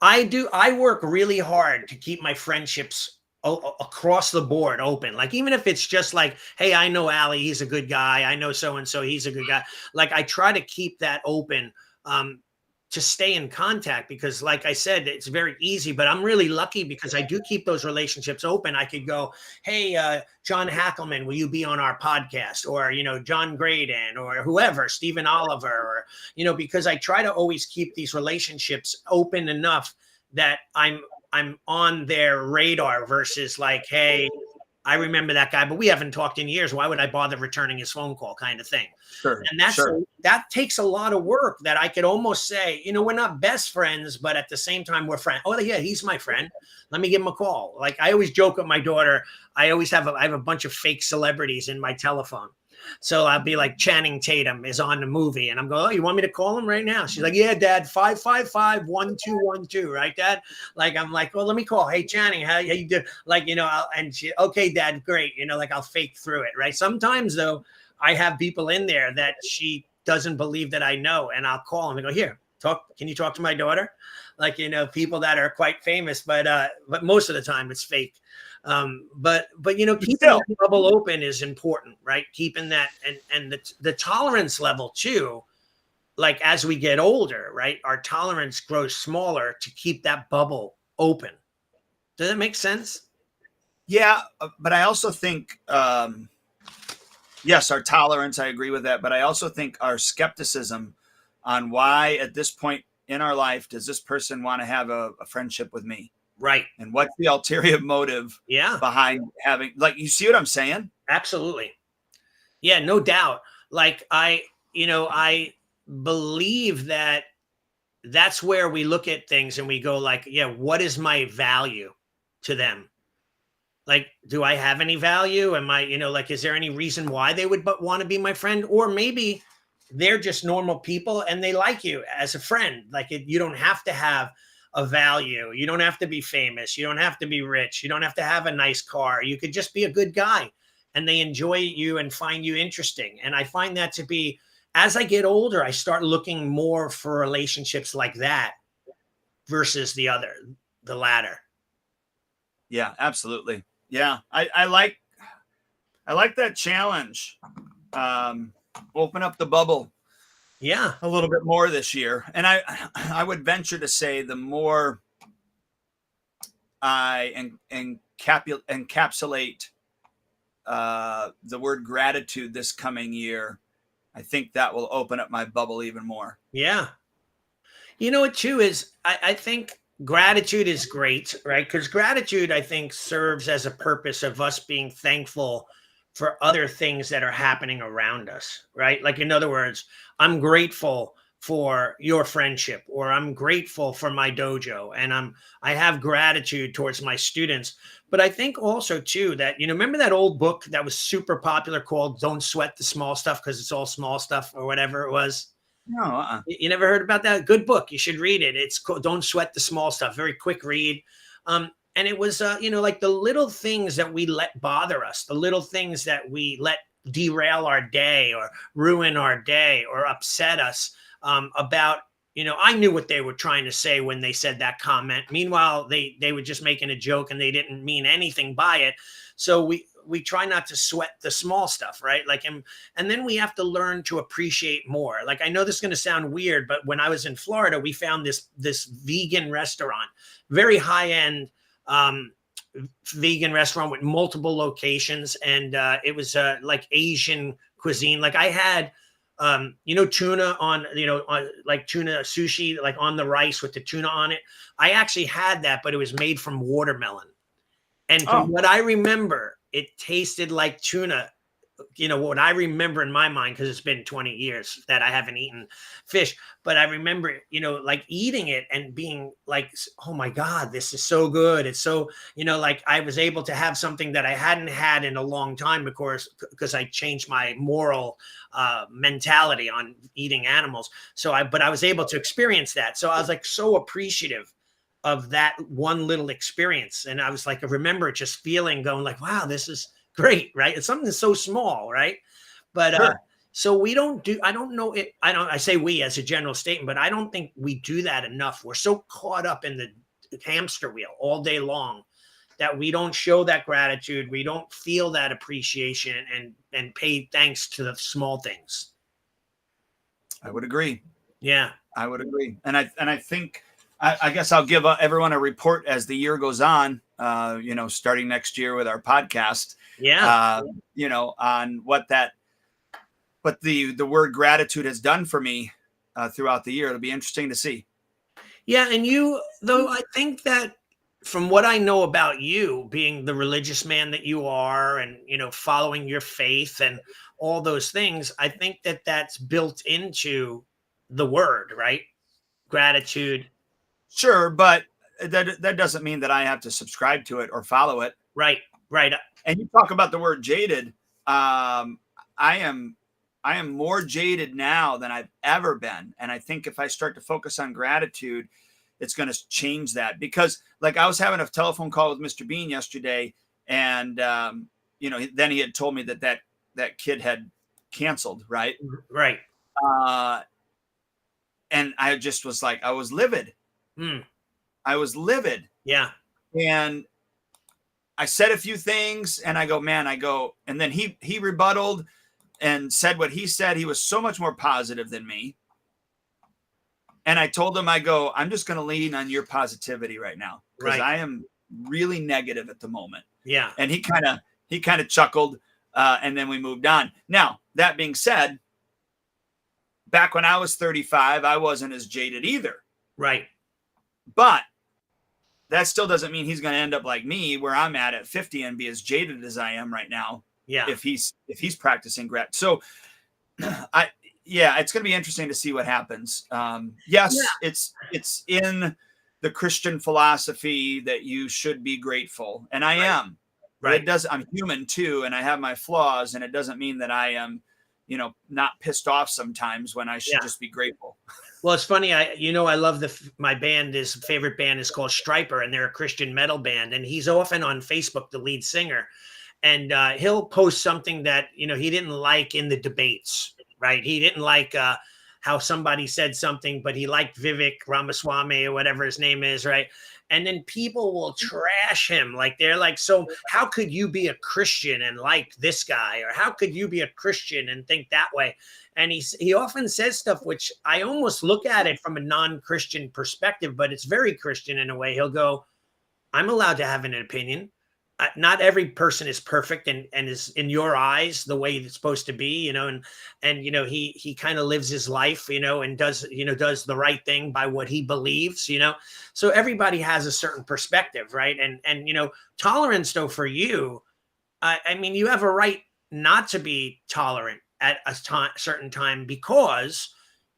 I do. I work really hard to keep my friendships across the board open. Like, even if it's just like, hey, I know Ali, he's a good guy. I know so-and-so, he's a good guy. Like, I try to keep that open to stay in contact, because like I said, it's very easy, but I'm really lucky because I do keep those relationships open. I could go, hey, John Hackelman, will you be on our podcast? Or, John Graydon, or whoever, Stephen Oliver, or, because I try to always keep these relationships open enough that I'm on their radar, versus like, hey, I remember that guy, but we haven't talked in years. Why would I bother returning his phone call, kind of thing? Sure. And that takes a lot of work, that I could almost say, we're not best friends, but at the same time, we're friends. Oh yeah, he's my friend. Let me give him a call. Like, I always joke with my daughter. I have a bunch of fake celebrities in my telephone. So I'll be like, Channing Tatum is on the movie, and I'm going, oh, you want me to call him right now? She's like, yeah, Dad, 555-1212, right, Dad? Like, I'm like, well, let me call. Hey, Channing, how you do? Like, and she, okay, Dad, great. Like I'll fake through it, right? Sometimes though, I have people in there that she doesn't believe that I know, and I'll call them and go, here, can you talk to my daughter? Like, people that are quite famous, but most of the time it's fake. But keeping that bubble open is important, right? Keeping that and the tolerance level too, like as we get older, right? Our tolerance grows smaller to keep that bubble open. Does that make sense? Yeah, but I also think, yes, our tolerance, I agree with that. But I also think our skepticism on why at this point in our life does this person want to have a friendship with me? Right. And what's the ulterior motive behind having, like, you see what I'm saying? Absolutely. Yeah, no doubt. Like I believe that that's where we look at things and we go like, yeah, what is my value to them? Like, do I have any value? Am I, like, is there any reason why they would want to be my friend? Or maybe they're just normal people and they like you as a friend. Like you don't have to have a value. You don't have to be famous. You don't have to be rich. You don't have to have a nice car. You could just be a good guy and they enjoy you and find you interesting. And I find that to be, as I get older, I start looking more for relationships like that versus the latter. Yeah, absolutely. Yeah. I like that challenge. Open up the bubble. Yeah. A little bit more this year. And I would venture to say the more I encapsulate the word gratitude this coming year, I think that will open up my bubble even more. Yeah. You know what too is I think gratitude is great, right? Because gratitude, I think, serves as a purpose of us being thankful for other things that are happening around us, right? Like, in other words, I'm grateful for your friendship, or I'm grateful for my dojo, and I have gratitude towards my students. But I think also too that, remember that old book that was super popular called Don't Sweat the Small Stuff because it's all small stuff, or whatever it was? No, You never heard about that? Good book. You should read it. It's called Don't Sweat the Small Stuff. Very quick read. And it was, like the little things that we let bother us, the little things that we let derail our day or ruin our day or upset us about, I knew what they were trying to say when they said that comment. Meanwhile, they were just making a joke and they didn't mean anything by it. So we try not to sweat the small stuff, right? Like, and then we have to learn to appreciate more. Like, I know this is going to sound weird, but when I was in Florida, we found this vegan restaurant, very high end vegan restaurant with multiple locations. And it was like Asian cuisine. Like I had, tuna on, like tuna sushi, like on the rice with the tuna on it. I actually had that, but it was made from watermelon. And from what I remember, it tasted like tuna. What I remember in my mind, because it's been 20 years that I haven't eaten fish, but I remember, like eating it and being like, oh my God, this is so good. It's so, like I was able to have something that I hadn't had in a long time, of course, because I changed my moral mentality on eating animals. But I was able to experience that. So I was like so appreciative of that one little experience. And I was like, I remember just feeling, going like, wow, this is great, right? It's something so small, right? But sure. So we don't do, I don't know it, I say we as a general statement, but I don't think we do that enough. We're so caught up in the hamster wheel all day long that we don't show that gratitude. We don't feel that appreciation and pay thanks to the small things. I would agree. Yeah. I would agree. And I think, I guess I'll give everyone a report as the year goes on, starting next year with our podcast. Yeah. On what the word gratitude has done for me throughout the year. It'll be interesting to see. Yeah. And though I think that from what I know about you being the religious man that you are and, following your faith and all those things, I think that that's built into the word, right? Gratitude. Sure. But that doesn't mean that I have to subscribe to it or follow it. Right. And you talk about the word jaded. I am more jaded now than I've ever been. And I think if I start to focus on gratitude, it's going to change that. Because like I was having a telephone call with Mr. Bean yesterday, and then he had told me that kid had canceled, right? Right. And I just was like, I was livid. Mm. I was livid. Yeah. And I said a few things, and and then he rebutted and said what he said. He was so much more positive than me. And I told him, I'm just going to lean on your positivity right now, because I am really negative at the moment. Yeah. And he kind of chuckled, and then we moved on. Now, that being said, back when I was 35, I wasn't as jaded either. Right. But that still doesn't mean he's going to end up like me, where I'm at 50 and be as jaded as I am right now. Yeah. If he's practicing grat. So it's going to be interesting to see what happens. It's in the Christian philosophy that you should be grateful. And I am. Right. I'm human too, and I have my flaws, and it doesn't mean that I am, not pissed off sometimes when I should just be grateful. Well, it's funny. I love my band. His favorite band is called Striper, and they're a Christian metal band. And he's often on Facebook, the lead singer, and he'll post something that he didn't like in the debates. Right? He didn't like how somebody said something, but he liked Vivek Ramaswamy or whatever his name is, right? And then people will trash him. Like they're like, so how could you be a Christian and like this guy? Or how could you be a Christian and think that way? And he often says stuff which I almost look at it from a non-Christian perspective, but it's very Christian in a way. He'll go, I'm allowed to have an opinion. Not every person is perfect and is in your eyes the way it's supposed to be, and he kind of lives his life, and does the right thing by what he believes, so everybody has a certain perspective, right? And tolerance though for you, I mean, you have a right not to be tolerant at a certain time, because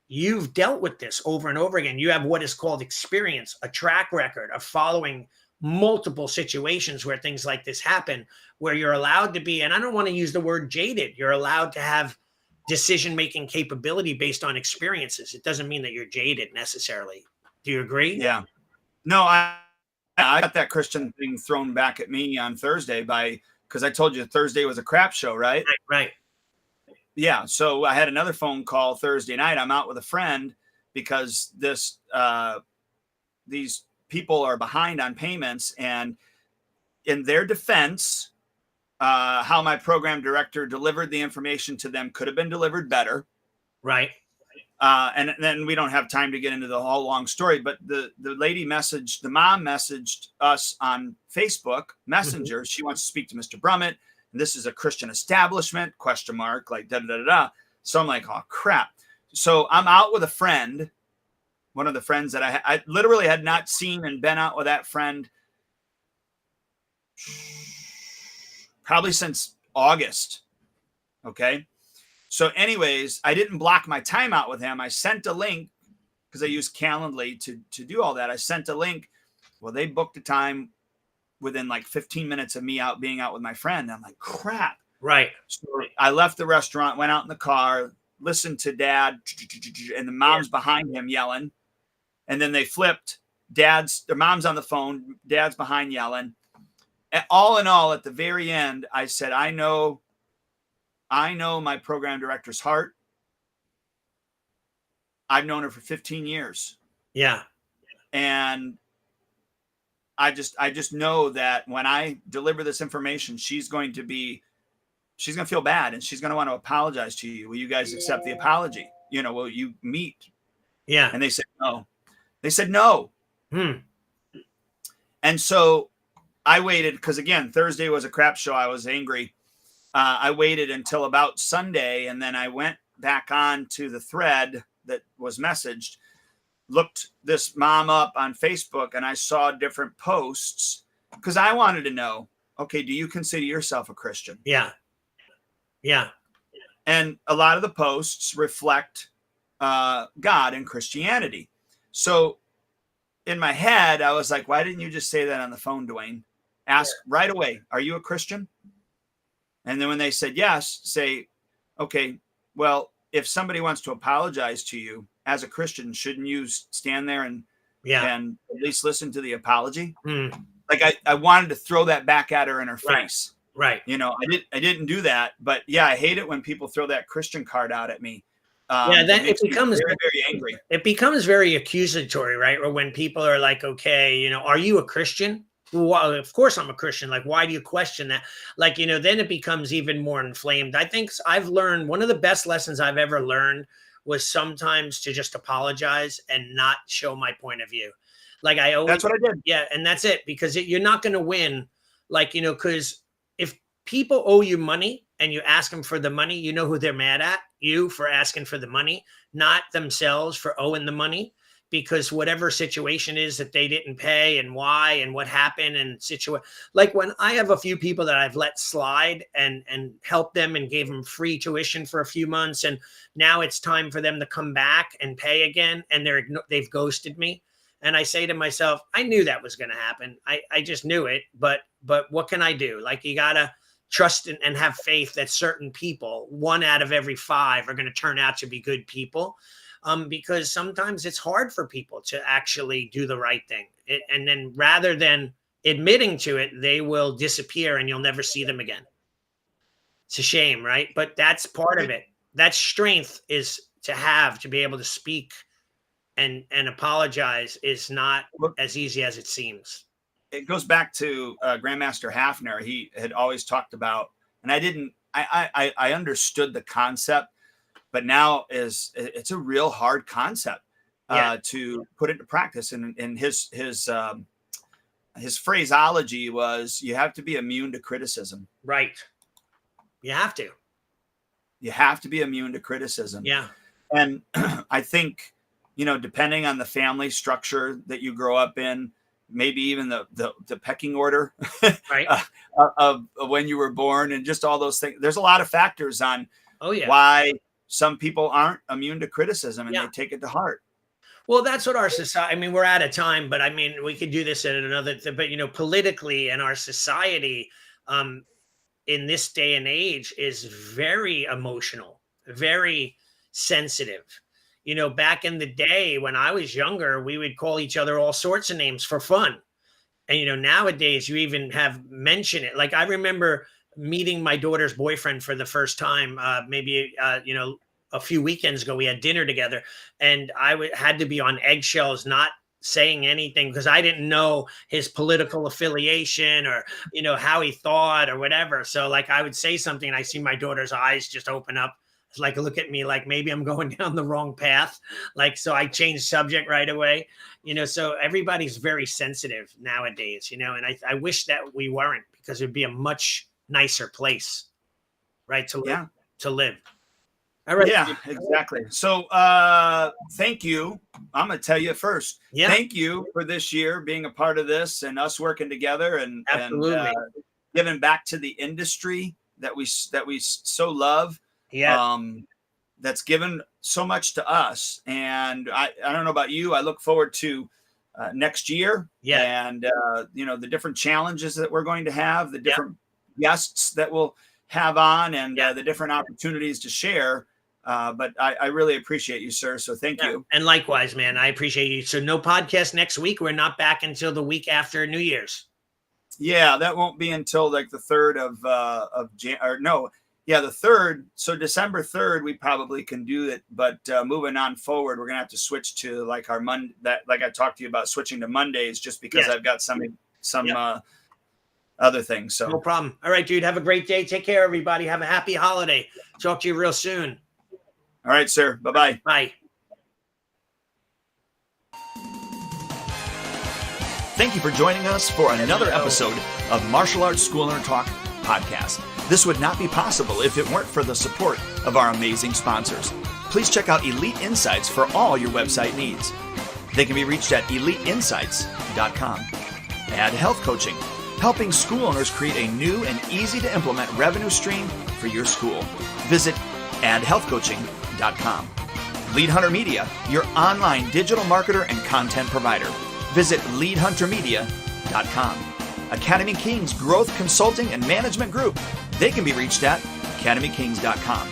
you've dealt with this over and over again. You have what is called experience, a track record of following multiple situations where things like this happen, where you're allowed to be, and I don't want to use the word jaded, you're allowed to have decision-making capability based on experiences. It doesn't mean that you're jaded necessarily. Do you agree? Yeah. No, I got that Christian thing thrown back at me on Thursday because I told you Thursday was a crap show, right? Right. Yeah. So I had another phone call Thursday night. I'm out with a friend because these people are behind on payments, and in their defense, how my program director delivered the information to them could have been delivered better. Right. And then we don't have time to get into the whole long story, but the mom messaged us on Facebook Messenger. She wants to speak to Mr. Brummett. And this is a Christian establishment, ? Like da da da da. So I'm like, oh crap. So I'm out with a friend, one of the friends that I literally had not seen and been out with that friend probably since August. Okay. So anyways, I didn't block my time out with him. I sent a link because I use Calendly to do all that. I sent a link. Well, they booked a time within like 15 minutes of me being out with my friend. I'm like, crap. Right. So I left the restaurant, went out in the car, listened to dad, and the mom's behind him yelling. And then they flipped. Their mom's on the phone. Dad's behind yelling. And all in all, at the very end, I said, I know my program director's heart. I've known her for 15 years. Yeah. And I just know that when I deliver this information, she's going to feel bad, and she's going to want to apologize to you. Will you guys accept the apology? Will you meet? Yeah. And they said no. They said no. And so I waited because, again, Thursday was a crap show. I was angry. I waited until about Sunday, and then I went back on to the thread that was messaged, looked this mom up on Facebook, and I saw different posts because I wanted to know, okay, do you consider yourself a Christian? Yeah. Yeah. And a lot of the posts reflect God and Christianity. So in my head, I was like, why didn't you just say that on the phone, Dwayne? Ask right away, are you a Christian? And then when they said yes, say, okay, well, if somebody wants to apologize to you as a Christian, shouldn't you stand there and Yeah. and at least listen to the apology? Mm, Like I wanted to throw that back at her in her right. face. Right. I didn't do that, but yeah, I hate it when people throw that Christian card out at me. Yeah. It Then it makes me becomes very, very angry. very accusatory, right? Or when people are like, okay, are you a Christian? Well, of course I'm a Christian. Like, why do you question that? Like, then it becomes even more inflamed. I think I've learned one of the best lessons I've ever learned was sometimes to just apologize and not show my point of view. Like I always, That's what I did. yeah, and that's it because you're not going to win. Like, because if people owe you money and you ask them for the money, you know who they're mad at? You for asking for the money, not themselves for owing the money. Because whatever situation is that they didn't pay and why and what happened and like when I have a few people that I've let slide and help them and gave them free tuition for a few months, and now it's time for them to come back and pay again, and they've ghosted me, and I say to myself, I knew that was going to happen. I just knew it, but what can I do? Like, you gotta trust and have faith that certain people, 1 out of every 5, are going to turn out to be good people. Because sometimes it's hard for people to actually do the right thing. And then rather than admitting to it, they will disappear and you'll never see them again. It's a shame, right? But that's part of it. That strength is to be able to speak and apologize is not as easy as it seems. It goes back to Grandmaster Hafner. He had always talked about, and I understood the concept, but now it's a real hard concept to put into practice. And his phraseology was, you have to be immune to criticism. Right. You have to. You have to be immune to criticism. Yeah. And I think, depending on the family structure that you grow up in, maybe even the pecking order right. of when you were born and just all those things. There's a lot of factors on why some people aren't immune to criticism and they take it to heart. Well, that's what our society, we're out of time, but we could do this at another thing, but politically in our society, in this day and age is very emotional, very sensitive. Back in the day when I was younger, we would call each other all sorts of names for fun. And, nowadays you even have mentioned it. Like I remember meeting my daughter's boyfriend for the first time, maybe a few weekends ago. We had dinner together, and I had to be on eggshells, not saying anything because I didn't know his political affiliation or how he thought or whatever. So like I would say something, and I see my daughter's eyes just open up, like look at me like maybe I'm going down the wrong path. Like, so I changed subject right away. So everybody's very sensitive nowadays. And I wish that we weren't, because it'd be a much nicer place, right, to live. All right. Yeah, exactly. So thank you. I'm gonna tell you first. Thank you for this year being a part of this and us working together and giving back to the industry that we so love. That's given so much to us. And I don't know about you, I look forward to next year. And the different challenges that we're going to have, the different guests that we'll have on, and the different opportunities to share. But I really appreciate you, sir. So thank you. And likewise, man, I appreciate you. So no podcast next week. We're not back until the week after New Year's. Yeah, that won't be until like the 3rd the 3rd. So December 3rd, we probably can do it. But moving on forward, we're gonna have to switch to like our like I talked to you about, switching to Mondays, just because I've got some other things. So no problem. All right, dude. Have a great day. Take care, everybody. Have a happy holiday. Talk to you real soon. All right, sir. Bye-bye. Bye. Thank you for joining us for another episode of Martial Arts School Owner Talk podcast. This would not be possible if it weren't for the support of our amazing sponsors. Please check out Elite Insights for all your website needs. They can be reached at eliteinsights.com. Add Health Coaching, helping school owners create a new and easy to implement revenue stream for your school. Visit addhealthcoaching.com. Lead Hunter Media, your online digital marketer and content provider. Visit leadhuntermedia.com. Academy Kings Growth Consulting and Management Group. They can be reached at academykings.com.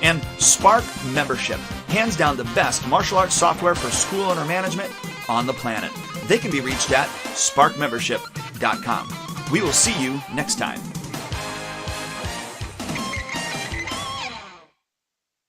and Spark Membership, hands down the best martial arts software for school owner management on the planet. They can be reached at sparkmembership.com. We will see you next time.